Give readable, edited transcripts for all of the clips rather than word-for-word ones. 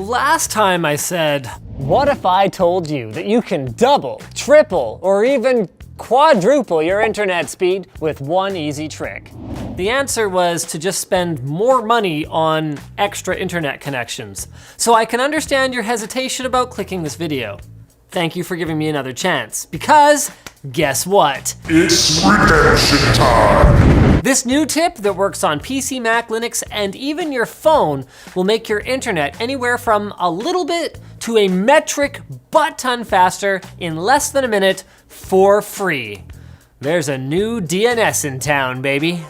Last time I said, what if I told you that you can double, triple, or even quadruple your internet speed with one easy trick? The answer was to just spend more money on extra internet connections. So I can understand your hesitation about clicking this video. Thank you for giving me another chance, because guess what? It's redemption time! This new tip that works on PC, Mac, Linux, and even your phone will make your internet anywhere from a little bit to a metric butt-ton faster in less than a minute for free. There's a new DNS in town, baby.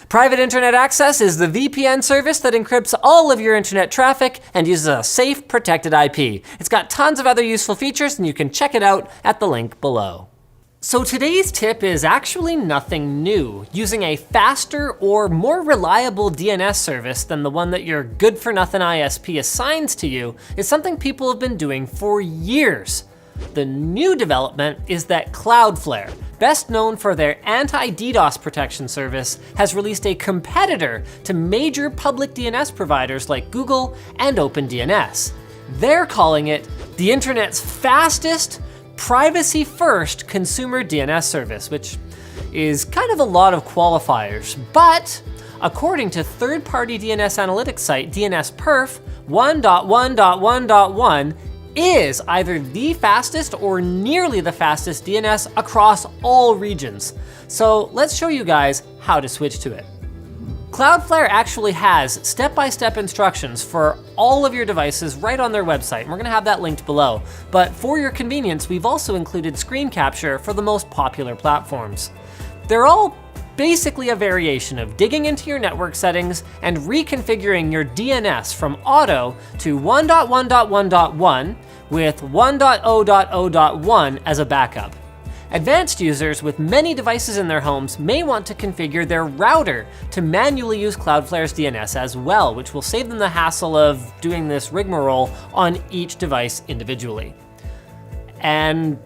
Private Internet Access is the VPN service that encrypts all of your internet traffic and uses a safe, protected IP. It's got tons of other useful features, and you can check it out at the link below. So today's tip is actually nothing new. Using a faster or more reliable DNS service than the one that your good-for-nothing ISP assigns to you is something people have been doing for years. The new development is that Cloudflare, best known for their anti-DDoS protection service, has released a competitor to major public DNS providers like Google and OpenDNS. They're calling it the internet's fastest, privacy-first consumer DNS service, which is kind of a lot of qualifiers, but according to third-party DNS analytics site DNSPerf, 1.1.1.1 is either the fastest or nearly the fastest DNS across all regions. So let's show you guys how to switch to it. Cloudflare actually has step-by-step instructions for all of your devices right on their website, and we're gonna have that linked below. But for your convenience, we've also included screen capture for the most popular platforms. They're all basically a variation of digging into your network settings and reconfiguring your DNS from auto to 1.1.1.1 with 1.0.0.1 as a backup. Advanced users with many devices in their homes may want to configure their router to manually use Cloudflare's DNS as well, which will save them the hassle of doing this rigmarole on each device individually. And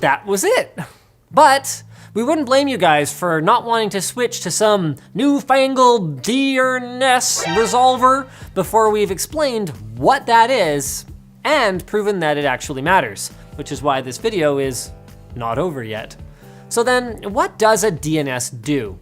that was it. But we wouldn't blame you guys for not wanting to switch to some newfangled DNS resolver before we've explained what that is and proven that it actually matters, which is why this video is not over yet. So then, what does a DNS do?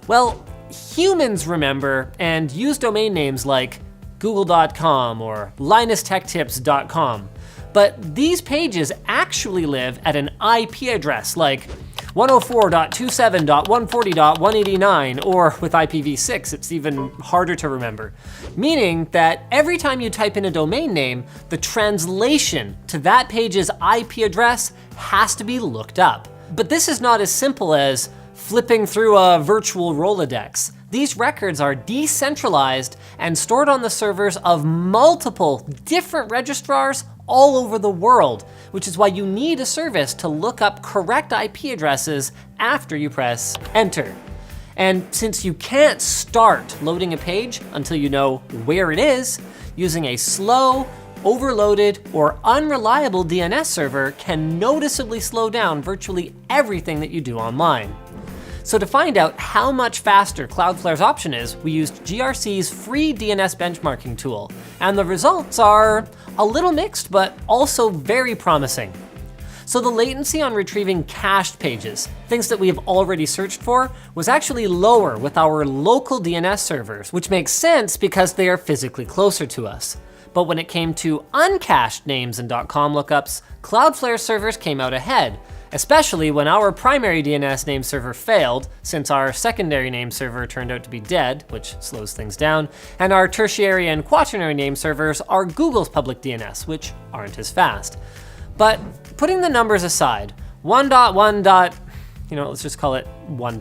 Well, humans remember and use domain names like google.com or linustechtips.com, but these pages actually live at an IP address like 104.27.140.189, or with IPv6, it's even harder to remember. Meaning that every time you type in a domain name, the translation to that page's IP address has to be looked up. But this is not as simple as flipping through a virtual Rolodex. These records are decentralized and stored on the servers of multiple different registrars all over the world, which is why you need a service to look up correct IP addresses after you press enter. And since you can't start loading a page until you know where it is, using a slow, overloaded, or unreliable DNS server can noticeably slow down virtually everything that you do online. So to find out how much faster Cloudflare's option is, we used GRC's free DNS benchmarking tool, and the results are a little mixed, but also very promising. So the latency on retrieving cached pages, things that we have already searched for, was actually lower with our local DNS servers, which makes sense because they are physically closer to us. But when it came to uncached names and .com lookups, Cloudflare servers came out ahead, especially when our primary DNS name server failed, since our secondary name server turned out to be dead, which slows things down, and our tertiary and quaternary name servers are Google's public DNS, which aren't as fast. But putting the numbers aside, 1.1. Let's just call it 1.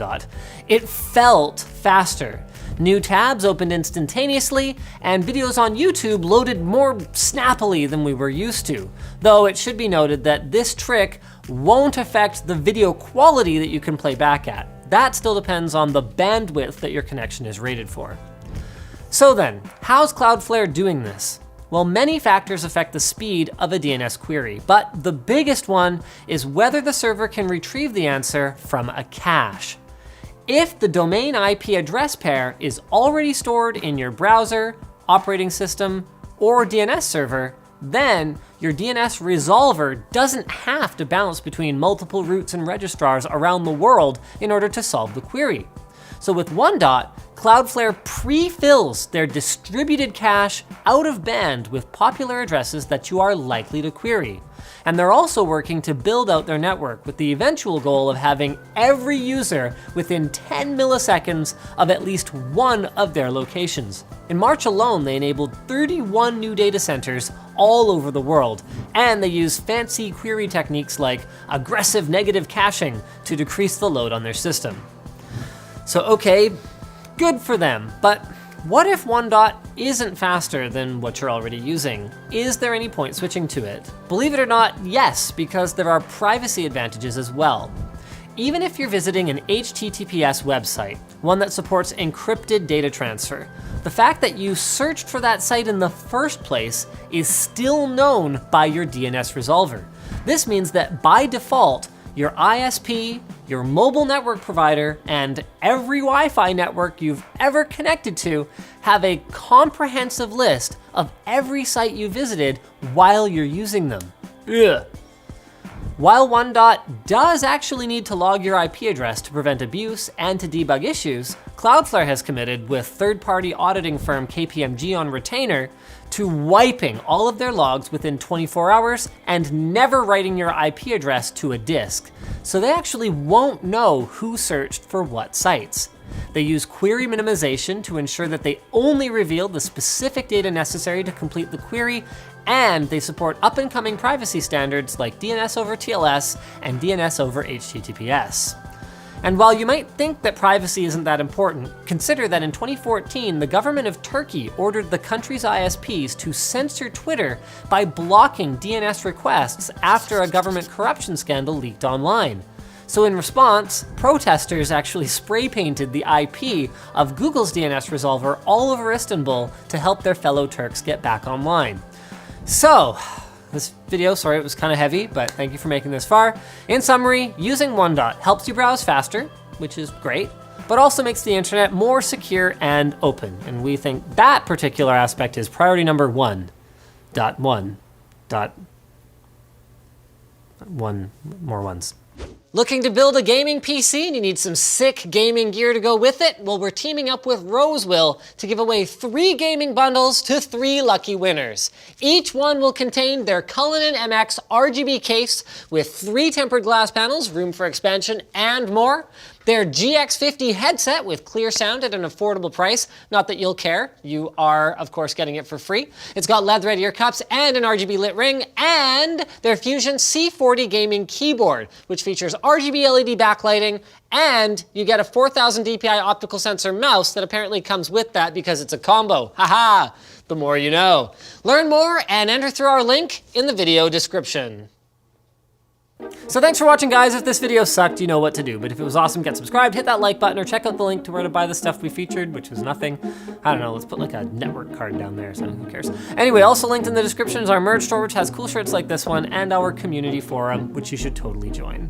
It felt faster. New tabs opened instantaneously, and videos on YouTube loaded more snappily than we were used to. Though it should be noted that this trick won't affect the video quality that you can play back at. That still depends on the bandwidth that your connection is rated for. So then, how's Cloudflare doing this? Well, many factors affect the speed of a DNS query, but the biggest one is whether the server can retrieve the answer from a cache. If the domain IP address pair is already stored in your browser, operating system, or DNS server, then your DNS resolver doesn't have to bounce between multiple routes and registrars around the world in order to solve the query. So with 1dot, Cloudflare pre-fills their distributed cache out of band with popular addresses that you are likely to query. And they're also working to build out their network with the eventual goal of having every user within 10 milliseconds of at least one of their locations. In March alone, they enabled 31 new data centers all over the world, and they use fancy query techniques like aggressive negative caching to decrease the load on their system. So okay, good for them, but what if 1dot isn't faster than what you're already using? Is there any point switching to it? Believe it or not, yes, because there are privacy advantages as well. Even if you're visiting an HTTPS website, one that supports encrypted data transfer, the fact that you searched for that site in the first place is still known by your DNS resolver. This means that by default, your ISP, your mobile network provider, and every Wi-Fi network you've ever connected to have a comprehensive list of every site you visited while you're using them. Ugh. While 1dot does actually need to log your IP address to prevent abuse and to debug issues, Cloudflare has committed with third-party auditing firm KPMG on retainer to wiping all of their logs within 24 hours and never writing your IP address to a disk. So they actually won't know who searched for what sites. They use query minimization to ensure that they only reveal the specific data necessary to complete the query, and they support up-and-coming privacy standards like DNS over TLS and DNS over HTTPS. And while you might think that privacy isn't that important, consider that in 2014, the government of Turkey ordered the country's ISPs to censor Twitter by blocking DNS requests after a government corruption scandal leaked online. So in response, protesters actually spray painted the IP of Google's DNS resolver all over Istanbul to help their fellow Turks get back online. So, this video, sorry it was kind of heavy, but thank you for making this far. In summary, using 1dot helps you browse faster, which is great, but also makes the internet more secure and open. And we think that particular aspect is priority number 1.1. One more ones. Looking to build a gaming PC and you need some sick gaming gear to go with it? Well, we're teaming up with Rosewill to give away 3 gaming bundles to 3 lucky winners. Each one will contain their Cullinan MX RGB case with 3 tempered glass panels, room for expansion, and more. Their GX50 headset with clear sound at an affordable price. Not that you'll care, you are of course getting it for free. It's got LED-red ear cups and an RGB lit ring, and their Fusion C40 gaming keyboard, which features RGB LED backlighting, and you get a 4000 DPI optical sensor mouse that apparently comes with that because it's a combo. Haha, the more you know. Learn more and enter through our link in the video description. So thanks for watching, guys. If this video sucked, you know what to do. But if it was awesome, get subscribed, hit that like button, or check out the link to where to buy the stuff we featured, which was nothing. I don't know, let's put like a network card down there, so who cares. Anyway, also linked in the description is our merch store, which has cool shirts like this one, and our community forum, which you should totally join.